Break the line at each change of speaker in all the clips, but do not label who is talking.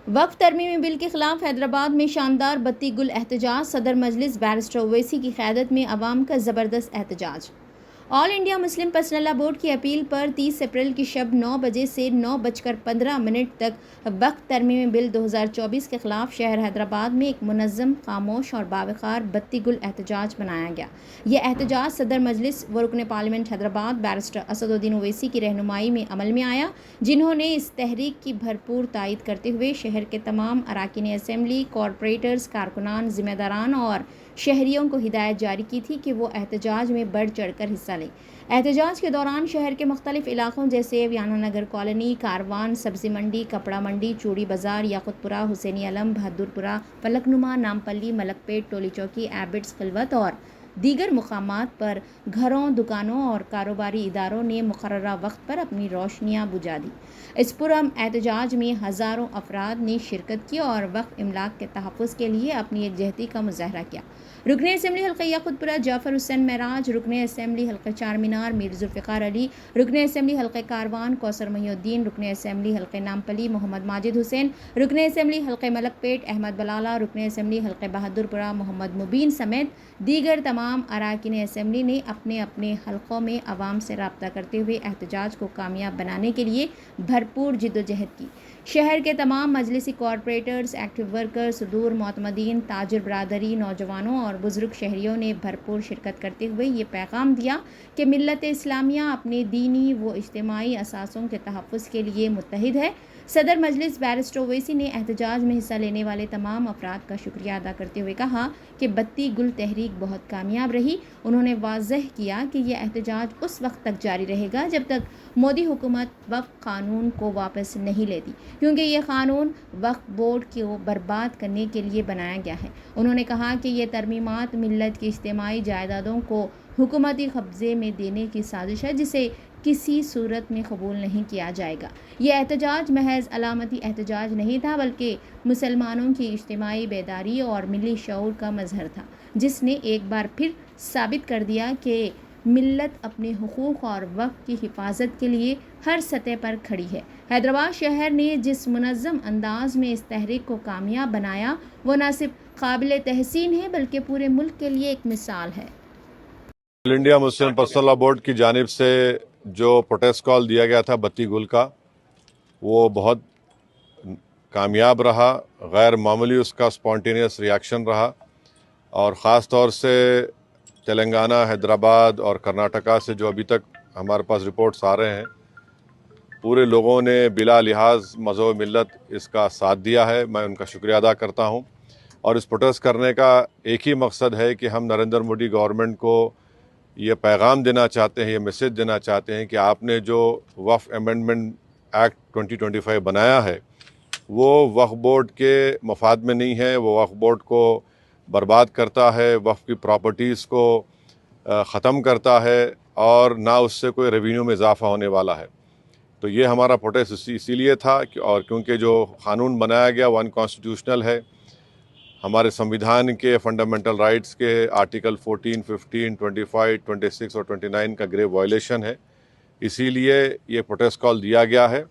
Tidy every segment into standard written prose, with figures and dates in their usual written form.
वक्फ तरमीमी bill के खिलाफ हैदराबाद में शानदार बत्ती गुल एहतजाज। सदर मजलिस बैरिस्टर ओवैसी की क़यादत में अवाम का ज़बरदस्त एहतजाज। All India Muslim personal law board की अपील पर 30 अप्रैल की शब 9 बजे से 9:15 तक वक्फ तरमीमी बिल 2024 के खिलाफ शहर हैदराबाद में एक मुनज़्ज़म, खामोश और बावक़ार बत्ती गुल एहतजाज बनाया गया। यह एहतजाज सदर मजलिस व रुकन पार्लियामेंट हैदराबाद बैरिस्टर असदुद्दीन ओवैसी की रहनुमाई में अमल में आया, जिन्होंने इस तहरीक की भरपूर तायद करते हुए शहर के तमाम अराकीन असम्बली, कॉरपोरेटर्स, कारकुनान, ज़िम्मेदारान और शहरियों को हिदायत जारी की थी कि वो एहतजाज में बढ़ चढ़ कर हिस्सा लें। एहतजाज के दौरान शहर के मुख्तलिफ इलाकों जैसे वियाना नगर कॉलोनी, कारवान, सब्ज़ी मंडी, कपड़ा मंडी, चूड़ी बाज़ार, याकुतपुरा, हुसैनी अलम, बहादुरपुरा, फलकनुमा, नामपल्ली, मलकपेट, टोली चौकी, एबिट्स, खिलवत और दीगर मुकामात पर घरों, दुकानों और कारोबारी इदारों ने मुकर्ररा वक्त पर अपनी रोशनियाँ बुझा दी। इस पुरअमन एहतजाज में हज़ारों अफराद ने शिरकत की और वक्फ इमलाक के तहफ़्फ़ुज़ के लिए अपनी एकजहती का मुज़ाहरा किया। रुकन असम्बली हल्का याकुतपुरा जाफ़र हुसैन महराज, रुकन असम्बली हल्का चार मीनार मीर जुल्फ़िकार अली, रुकन असम्बली हल्का कारवान कौसर महिउद्दीन, रुकन असम्बली हल्का नामपल्ली मोहम्मद माजिद हुसैन, रुकन असम्बली हल्का मलकपेट अहमद बलाला, रुकन असम्बली हल्का बहादुरपुरा मोहम्मद मुबीन समेत दीगर तमाम अराकीन असम्बली ने अपने अपने हल्कों में अवाम से रब्ता करते हुए एहतजाज को कामयाब बनाने के लिए भरपूर जिद्दोजहद की। शहर के तमाम मजलिसी कॉरपोरेटर्स, एक्टिव वर्कर्स, सुदूर मोतमदीन, ताजिर बरादरी, नौजवानों और बुज़ुर्ग शहरियों ने भरपूर शिरकत करते हुए ये पैगाम दिया कि मिल्लत इस्लामिया अपने दीनी व इज्तिमाई असासों के तहफ़्फ़ुज़ के लिए मुत्तहिद है। सदर मजलिस बैरिस्टर ओवैसी ने एहतजाज में हिस्सा लेने वाले तमाम अफराद का शुक्रिया अदा करते हुए कहा कि बत्ती गुल तहरीक बहुत कामयाब रही। उन्होंने वाज़ेह किया कि यह एहतजाज उस वक्त तक जारी रहेगा जब तक मोदी हुकूमत वक्फ कानून को वापस नहीं लेती, क्योंकि यह कानून वक्फ बोर्ड को बर्बाद करने के लिए बनाया गया है। उन्होंने कहा कि यह तरमीमात मिल्लत की इज्तिमाई जायदादों को हुकूमती कब्ज़े में देने की साजिश है, जिसे किसी सूरत में कबूल नहीं किया जाएगा। यह एहतजाज महज अलामती एहतजाज नहीं था, बल्कि मुसलमानों की इज्तिमाई बेदारी और मिली शऊर का मजहर था, जिसने एक बार फिर साबित कर दिया कि मिल्लत अपने हुकूक और वक्फ की हिफाजत के लिए हर सतह पर खड़ी है। हैदराबाद शहर ने जिस मुनज़्ज़म अंदाज में इस तहरीक को कामयाब बनाया, वो न सिर्फ काबिल तहसीन है बल्कि पूरे मुल्क के लिए एक मिसाल है।
All India Muslim personal law board की जानिब से जो प्रोटेस्ट कॉल दिया गया था बत्ती गुल का, वो बहुत कामयाब रहा। गैर मामूली उसका स्पॉन्टेनियस रिएक्शन रहा और ख़ास तौर से तेलंगाना, हैदराबाद और कर्नाटका से जो अभी तक हमारे पास रिपोर्ट्स आ रहे हैं, पूरे लोगों ने बिला लिहाज मज़हब मिल्लत इसका साथ दिया है। मैं उनका शुक्रिया अदा करता हूं। और इस प्रोटेस्ट करने का एक ही मकसद है कि हम नरेंद्र मोदी गवर्नमेंट को ये पैगाम देना चाहते हैं, ये मैसेज देना चाहते हैं कि आपने जो वक्फ अमेंडमेंट एक्ट 2025 बनाया है, वो वक्फ बोर्ड के मफाद में नहीं है। वो वक्फ बोर्ड को बर्बाद करता है, वक्फ की प्रॉपर्टीज़ को ख़त्म करता है और ना उससे कोई रेवेन्यू में इजाफा होने वाला है। तो ये हमारा प्रोटेस्ट इसीलिए था और क्योंकि जो कानून बनाया गया वो अनकॉन्स्टिट्यूशनल है, हमारे संविधान के फंडामेंटल राइट्स के आर्टिकल 14, 15, 25, 26 और 29 का ग्रेव वायलेशन है। इसीलिए ये प्रोटेस्ट कॉल दिया गया है।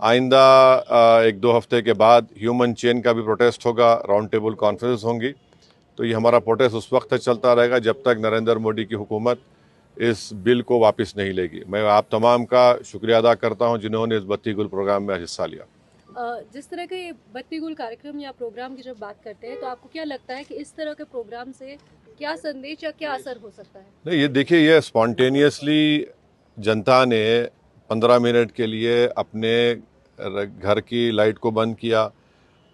आइंदा 1-2 हफ्ते के बाद ह्यूमन चेन का भी प्रोटेस्ट होगा, राउंड टेबल कॉन्फ्रेंस होंगी। तो ये हमारा प्रोटेस्ट उस वक्त तक चलता रहेगा जब तक नरेंद्र मोदी की हुकूमत इस बिल को वापस नहीं लेगी। मैं आप तमाम का शुक्रिया अदा करता हूं जिन्होंने इस बत्ती गुल प्रोग्राम में हिस्सा लिया।
जिस तरह के बत्ती गुल कार्यक्रम या प्रोग्राम की जब बात करते हैं, तो आपको क्या लगता है कि इस तरह के प्रोग्राम से क्या संदेश या क्या असर हो सकता है?
नहीं, ये देखिए, ये स्पॉन्टेनियसली जनता ने 15 मिनट के लिए अपने घर की लाइट को बंद किया,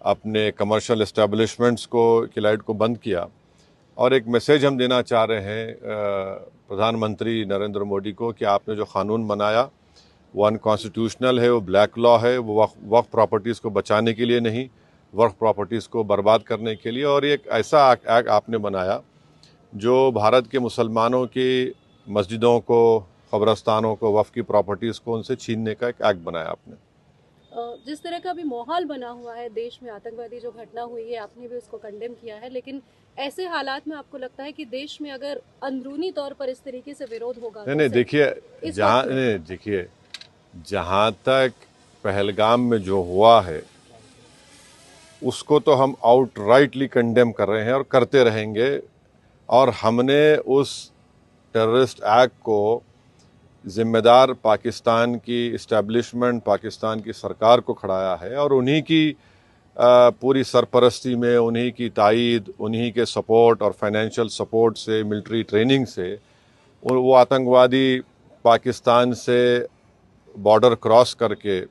अपने कमर्शियल एस्टेब्लिशमेंट्स की लाइट को बंद किया और एक मैसेज हम देना चाह रहे हैं प्रधानमंत्री नरेंद्र मोदी को कि आपने जो कानून बनाया वो अनकॉन्स्टिट्यूशनल है, वो ब्लैक लॉ है, वो वक्फ प्रॉपर्टीज़ को बचाने के लिए नहीं, वक्फ प्रॉपर्टीज़ को बर्बाद करने के लिए। और एक ऐसा एक्ट आपने बनाया जो भारत के मुसलमानों की मस्जिदों को, कब्रस्तानों को, वक्फ की प्रॉपर्टीज़ को उनसे छीनने का एक एक्ट बनाया आपने।
जिस तरह का अभी माहौल बना हुआ है देश में, आतंकवादी जो घटना हुई है, आपने भी उसको कंडेम किया है, लेकिन ऐसे हालात में आपको लगता है कि देश में अगर अंदरूनी तौर पर इस तरीके से विरोध होगा?
नहीं, देखिए, जहाँ तक पहलगाम में जो हुआ है उसको तो हम आउटराइटली कंडेम कर रहे हैं और करते रहेंगे। और हमने उस टेररिस्ट एक्ट को ज़िम्मेदार पाकिस्तान की इस्टेब्लिशमेंट, पाकिस्तान की सरकार को खड़ाया है और उन्हीं की पूरी सरपरस्ती में, उन्हीं की तायीद, उन्हीं के सपोर्ट और फाइनेंशियल सपोर्ट से, मिलिट्री ट्रेनिंग से वो आतंकवादी पाकिस्तान से बॉर्डर क्रॉस करके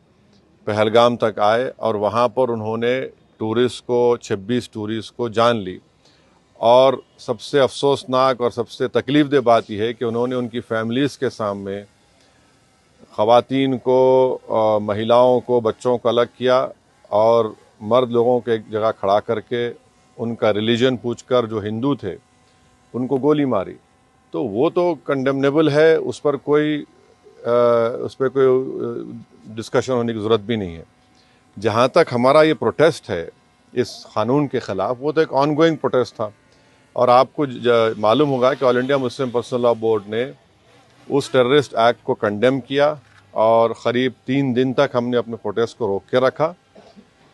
पहलगाम तक आए और वहाँ पर उन्होंने 26 टूरिस्ट को जान ली। और सबसे अफसोसनाक और सबसे तकलीफ़देह बात यह है कि उन्होंने उनकी फैमिलीज़ के सामने ख़वातीन को, महिलाओं को, बच्चों को अलग किया और मर्द लोगों के एक जगह खड़ा करके उनका रिलीजन पूछकर, जो हिंदू थे, उनको गोली मारी। तो वो तो कंडेमनेबल है, उस पर कोई डिस्कशन होने की ज़रूरत भी नहीं है। जहाँ तक हमारा ये प्रोटेस्ट है इस क़ानून के ख़िलाफ़, वो तो एक ऑनगोइंग प्रोटेस्ट था। और आपको मालूम होगा कि all India Muslim personal law board ने उस टेररिस्ट एक्ट को कंडेम किया और क़रीब 3 दिन तक हमने अपने प्रोटेस्ट को रोक के रखा।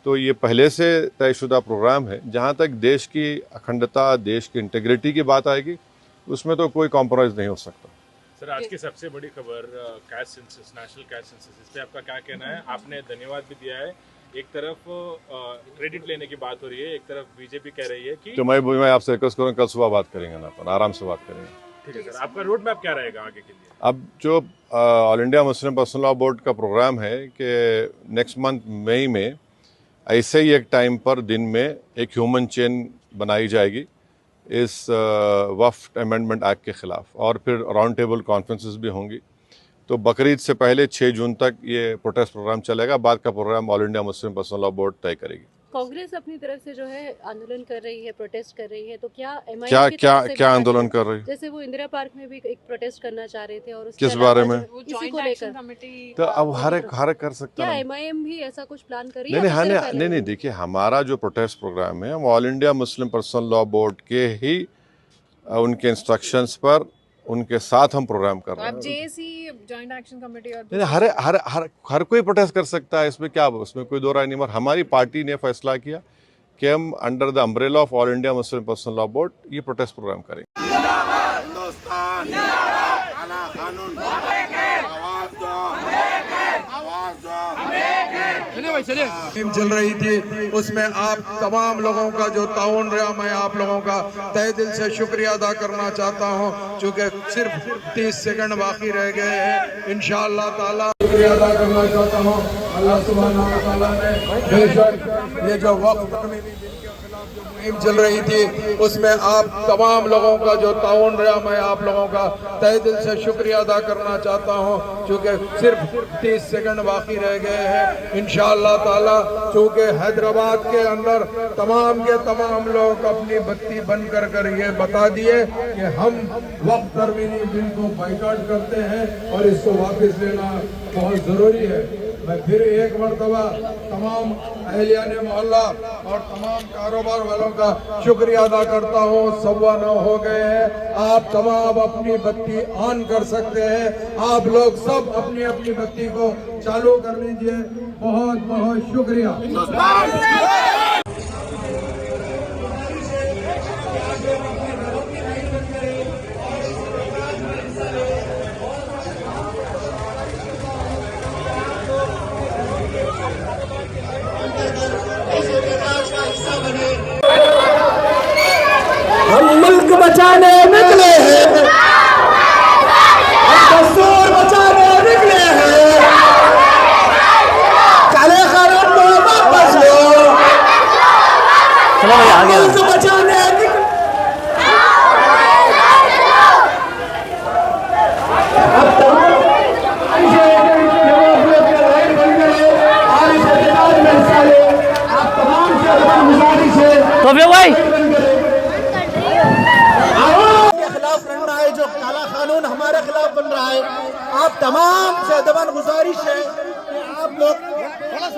तो ये पहले से तयशुदा प्रोग्राम है। जहाँ तक देश की अखंडता, देश की इंटीग्रिटी की बात आएगी, उसमें तो कोई कॉम्प्रोमाइज़ नहीं हो सकता।
सर, आज की सबसे बड़ी खबर caste census, national caste census, इस पर आपका क्या कहना है? आपने धन्यवाद भी दिया है। एक तरफ क्रेडिट लेने की बात हो रही है, एक तरफ बीजेपी कह रही है कि
तो मैं आपसे रिक्वेस्ट करूँ, कल सुबह बात करेंगे ना, अपन आराम से बात करेंगे।
ठीक है सर, आपका रोड मैप क्या रहेगा आगे के लिए?
अब जो all India Muslim personal law board का प्रोग्राम है कि नेक्स्ट मंथ मई में ऐसे ही एक टाइम पर दिन में एक ह्यूमन चेन बनाई जाएगी इस वफ़्त अमेंडमेंट एक्ट के ख़िलाफ़, और फिर राउंड टेबल कॉन्फ्रेंसेस भी होंगी। तो बकरीद से पहले 6 जून तक ये प्रोटेस्ट प्रोग्राम चलेगा। बाद का program all India Muslim personal law board तय करेगी।
कांग्रेस अपनी तरफ से जो है आंदोलन कर रही है, प्रोटेस्ट कर रही है, तो क्या MIM
क्या
की
क्या
तरफ से
क्या
भी
आंदोलन कर रही है?
जैसे वो इंदिरा पार्क में भी एक प्रोटेस्ट करना चाह रहे थे और उसके
किस
अलावा
बारे में?
जो इसी को लेकर,
तो अब हर एक कर सकता
क्या
है।
MIM भी ऐसा कुछ प्लान कर रही
नहीं
है?
नहीं, हाँ नहीं, देखिए, हमारा जो प्रोटेस्ट प्रोग्राम है, हम all India Muslim personal law board के ही उनके इंस्ट्रक्शंस पर, उनके साथ हम प्रोग्राम कर रहे हैं।
जेएसी जॉइंट एक्शन कमेटी और
नहीं, हर कोई प्रोटेस्ट कर सकता है, इसमें क्या, उसमें कोई दो राय नहीं। मगर हमारी पार्टी ने फैसला किया कि हम under the umbrella of all India Muslim personal law board ये प्रोटेस्ट प्रोग्राम करेंगे।
चल रही थी, उसमें आप तमाम लोगों का जो ताउन रहा, मैं आप लोगों का तहे दिल से शुक्रिया अदा करना चाहता हूं। चूँकि सिर्फ 30 सेकंड बाकी रह गए हैं, इंशाअल्लाह ताला शुक्रिया अदा करना चाहता हूं। अल्लाह सुब्हानहू व तआला ने बेशक ये जो वक्त चल रही थी, उसमें आप तमाम लोगों का जो ताउन रहा, मैं आप लोगों का तहे दिल से शुक्रिया अदा करना चाहता हूं। चूँकि सिर्फ 30 सेकंड बाकी रह गए हैं, इंशाअल्लाह ताला। चूँकि हैदराबाद के अंदर तमाम के तमाम लोग अपनी बत्ती बंद कर ये बता दिए कि हम वक्त तरमीनी बिल को बाइकआउट करते हैं और इसको वापस लेना बहुत ज़रूरी है। मैं फिर एक मरतबा तमाम अहलियान मोहल्ला और तमाम कारोबार वालों का शुक्रिया अदा करता हूँ। 9:15 हो गए हैं, आप तमाम अपनी बत्ती ऑन कर सकते हैं। आप लोग सब अपनी अपनी बत्ती को चालू कर लीजिए। बहुत बहुत शुक्रिया।
हम मुल्क बचाने निकले हैं, हम दस्तूर बचाने निकले हैं। काले कानून को वापस लो, मुल्क बचाने
तो भाई
जो काला कानून हमारे खिलाफ बन रहा है, आप तमाम से अदबन गुजारिश है कि आप लोग थोड़ा